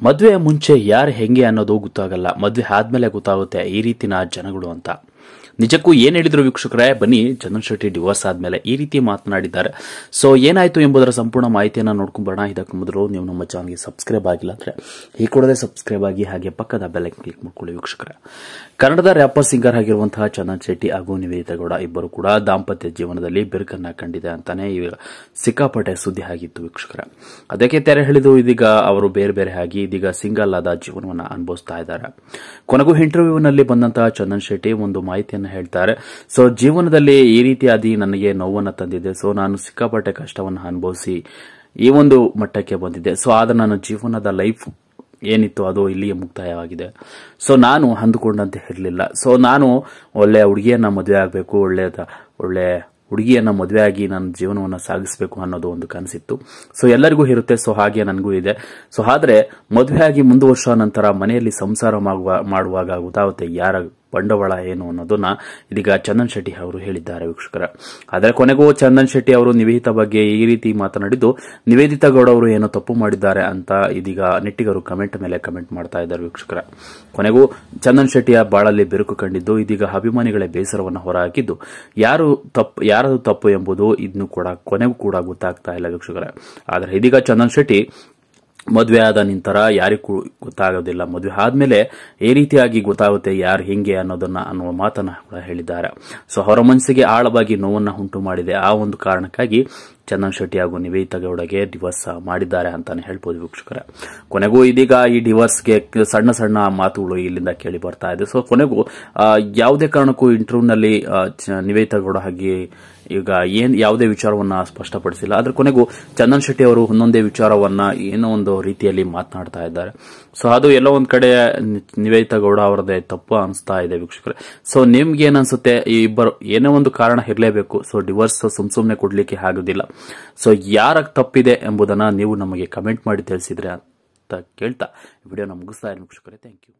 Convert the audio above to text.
ಮದುವೆ ಮುಂಚೆ ಯಾರು ಹೆಂಗೆ ಅನ್ನೋದು ಗೊತ್ತಾಗಲ್ಲ, ಮದುವೆ ಆದ್ಮೇಲೆ ಗೊತ್ತಾಗುತ್ತೆ ಈ ರೀತಿನ ಜನಗಳು ಅಂತ. ನಿಜಕ್ಕೂ ಏನ್ ಹೇಳಿದ್ರು ವೀಕ್ಷಕರೇ, ಬನ್ನಿ ಚಂದನ್ ಶೆಟ್ಟಿ ಡಿವೋರ್ಸ್ ಆದ್ಮೇಲೆ ಈ ರೀತಿ ಮಾತನಾಡಿದ್ದಾರೆ. ಸೊ ಏನಾಯ್ತು ಎಂಬುದರ ಸಂಪೂರ್ಣ ಮಾಹಿತಿಯನ್ನ ನೋಡ್ಕೊಂಡ್ಬರೋಣ. ಇದಕ್ಕೆ ಮೊದಲು ನೀವು ನಮ್ಮ ಚಾನಲ್ಗೆ ಸಬ್ಸ್ಕ್ರೈಬ್ ಆಗಿಲ್ಲ ಅಂದ್ರೆ ಈ ಕೂಡಲೇ ಸಬ್ಸ್ಕ್ರೈಬ್ ಆಗಿ, ಹಾಗೆ ಪಕ್ಕದ ಬೆಲ್ ಐಕಾನ್ ಕ್ಲಿಕ್ ಮಾಡ್ಕೊಳ್ಳಿ ವೀಕ್ಷಕರೇ. ಕನ್ನಡದ ರ್ಯಾಪರ್ ಸಿಂಗರ್ ಆಗಿರುವಂತಹ ಚಂದನ್ ಶೆಟ್ಟಿ ಹಾಗೂ ನಿವೇದಿತಾ ಗೌಡ ಇಬ್ಬರು ಕೂಡ ದಾಂಪತ್ಯ ಜೀವನದಲ್ಲಿ ಬಿರುಕನ್ನ ಕಂಡಿದೆ ಅಂತಾನೆ ಈಗ ಸಿಕ್ಕಾಪಟ್ಟೆ ಸುದ್ದಿ ಆಗಿತ್ತು ವೀಕ್ಷಕರೇ. ಅದಕ್ಕೆ ತೆರೆ ಹಿಡಿದು ಇದೀಗ ಅವರು ಬೇರೆ ಬೇರೆ ಆಗಿ ಇದೀಗ ಸಿಂಗಲ್ ಆದ ಜೀವನವನ್ನ ಅನುಭವಿಸ್ತಾ ಇದ್ದಾರೆ. ಕೊನೆಗೂ ಇಂಟರ್ವ್ಯೂನಲ್ಲಿ ಬಂದಂತಹ ಚಂದನ್ ಶೆಟ್ಟಿ ಒಂದು ಮಾಹಿತಿಯನ್ನು ಹೇಳ್ತಾರೆ. ಸೊ ಜೀವನದಲ್ಲಿ ಈ ರೀತಿಯಾಗಿ ನನಗೆ ನೋವನ್ನ ತಂದಿದೆ. ಸೊ ನಾನು ಸಿಕ್ಕಾಪಟ್ಟೆ ಕಷ್ಟವನ್ನು ಅನುಭವಿಸಿ ಈ ಒಂದು ಮಟ್ಟಕ್ಕೆ ಬಂದಿದ್ದೆ. ಸೊ ಆದ್ರೆ ನನ್ನ ಜೀವನದ ಲೈಫ್ ಏನಿತ್ತು ಅದು ಇಲ್ಲಿಯೇ ಮುಕ್ತಾಯವಾಗಿದೆ. ಸೊ ನಾನು ಅಂದುಕೊಂಡಂತೆ ಇರಲಿಲ್ಲ. ಸೊ ನಾನು ಒಳ್ಳೆ ಹುಡುಗಿಯನ್ನ ಮದುವೆ ಆಗಬೇಕು, ಒಳ್ಳೆ ಹುಡುಗಿಯನ್ನ ಮದುವೆ ಆಗಿ ನನ್ನ ಜೀವನವನ್ನ ಸಾಗಿಸಬೇಕು ಅನ್ನೋದು ಒಂದು ಕನಸಿತ್ತು. ಸೊ ಎಲ್ಲರಿಗೂ ಇರುತ್ತೆ. ಸೊ ಹಾಗೆ ನನಗೂ ಇದೆ. ಸೊ ಆದ್ರೆ ಮದುವೆ ಆಗಿ ಮುಂದುವರ್ಷ ನಂತರ ಮನೆಯಲ್ಲಿ ಸಂಸಾರ ಮಾಡುವಾಗ ಗೊತ್ತಾಗುತ್ತೆ ಯಾರ ಬಂಡವಾಳ ಏನು ಅನ್ನೋದನ್ನ ಇದೀಗ ಚಂದನ್ ಶೆಟ್ಟಿ ಅವರು ಹೇಳಿದ್ದಾರೆ ವೀಕ್ಷಕರ. ಆದರೆ ಕೊನೆಗೂ ಚಂದನ್ ಶೆಟ್ಟಿ ಅವರು ನಿವೇದಿತಾ ಬಗ್ಗೆ ಈ ರೀತಿ ಮಾತನಾಡಿದ್ದು, ನಿವೇದಿತಾ ಗೌಡ ಅವರು ಏನೋ ತಪ್ಪು ಮಾಡಿದ್ದಾರೆ ಅಂತ ಇದೀಗ ನೆಟ್ಟಿಗರು ಕಮೆಂಟ್ ಮೇಲೆ ಕಮೆಂಟ್ ಮಾಡ್ತಾ ಇದ್ದಾರೆ ವೀಕ್ಷಕರ. ಕೊನೆಗೂ ಚಂದನ್ ಶೆಟ್ಟಿಯ ಬಾಳಲ್ಲಿ ಬೆರುಕು ಕಂಡಿದ್ದು ಇದೀಗ ಅಭಿಮಾನಿಗಳೇ ಬೇಸರವನ್ನು ಹೊರಹಾಕಿದ್ದು ಯಾರದು ತಪ್ಪು ಎಂಬುದು ಇನ್ನು ಕೂಡ ಕೊನೆಗೂ ಕೂಡ ಗೊತ್ತಾಗ್ತಾ ಇಲ್ಲ ವೀಕ್ಷಕರ. ಆದರೆ ಇದೀಗ ಚಂದನ್ ಶೆಟ್ಟಿ ಮದುವೆ ಆದ ನಂತರ ಯಾರಿಗೂ ಗೊತ್ತಾಗೋದಿಲ್ಲ, ಮದುವೆ ಆದ್ಮೇಲೆ ಈ ರೀತಿಯಾಗಿ ಗೊತ್ತಾಗುತ್ತೆ ಯಾರು ಹೆಂಗೆ ಅನ್ನುವ ಮಾತನ್ನ ಕೂಡ ಹೇಳಿದ್ದಾರೆ. ಸೊ ಅವರ ಮನಸ್ಸಿಗೆ ಆಳವಾಗಿ ನೋವನ್ನ ಉಂಟು ಮಾಡಿದೆ. ಆ ಒಂದು ಕಾರಣಕ್ಕಾಗಿ ಚಂದನ್ ಶೆಟ್ಟಿ ಹಾಗೂ ನಿವೇದಿತಾ ಗೌಡಗೆ ಡಿವೋರ್ಸ್ ಮಾಡಿದ್ದಾರೆ ಅಂತಾನೆ ಹೇಳ್ಬೋದು ವೀಕ್ಷಕರ. ಕೊನೆಗೂ ಇದೀಗ ಈ ಡಿವೋರ್ಸ್ಗೆ ಸಣ್ಣ ಸಣ್ಣ ಮಾತುಗಳು ಇಲ್ಲಿಂದ ಕೇಳಿ ಬರ್ತಾ ಇದೆ. ಸೊ ಕೊನೆಗೂ ಯಾವುದೇ ಕಾರಣಕ್ಕೂ ಇಂಟರ್ವ್ಯೂನಲ್ಲಿ ನಿವೇದಿತಾ ಗೌಡ ಹಾಗೆ ಈಗ ಯಾವುದೇ ವಿಚಾರವನ್ನ ಸ್ಪಷ್ಟಪಡಿಸಿಲ್ಲ. ಆದ್ರೆ ಕೊನೆಗೂ ಚಂದನ್ ಶೆಟ್ಟಿ ಅವರು ಒಂದೊಂದೇ ವಿಚಾರವನ್ನ ಏನೋ ಒಂದು ರೀತಿಯಲ್ಲಿ ಮಾತನಾಡ್ತಾ ಇದ್ದಾರೆ. ಸೊ ಅದು ಎಲ್ಲೋ ಒಂದ್ ಕಡೆ ನಿವೇದಿತಾ ಗೌಡ ಅವರದೇ ತಪ್ಪು ಅನಿಸ್ತಾ ಇದೆ ವೀಕ್ಷಕರೇ. ಸೊ ನಿಮ್ಗೆ ಏನ್ಸುತ್ತೆ? ಈ ಇಬ್ಬರು ಏನೋ ಒಂದು ಕಾರಣ ಇರಲೇಬೇಕು. ಸೊ ಡಿವೋರ್ಸ್ ಸುಮ್ನೆ ಕೊಡ್ಲಿಕ್ಕೆ ಆಗೋದಿಲ್ಲ. ಸೊ ಯಾರ ತಪ್ಪಿದೆ ಎಂಬುದನ್ನ ನೀವು ನಮಗೆ ಕಮೆಂಟ್ ಮಾಡಿ ತಿಳಿಸಿದ್ರೆ ಅಂತ ಕೇಳ್ತಾ ವಿಡಿಯೋನ ಮುಗಿಸ್ತಾ ಇದ್ದೀನಿ ವೀಕ್ಷಕರೇ. Thank you.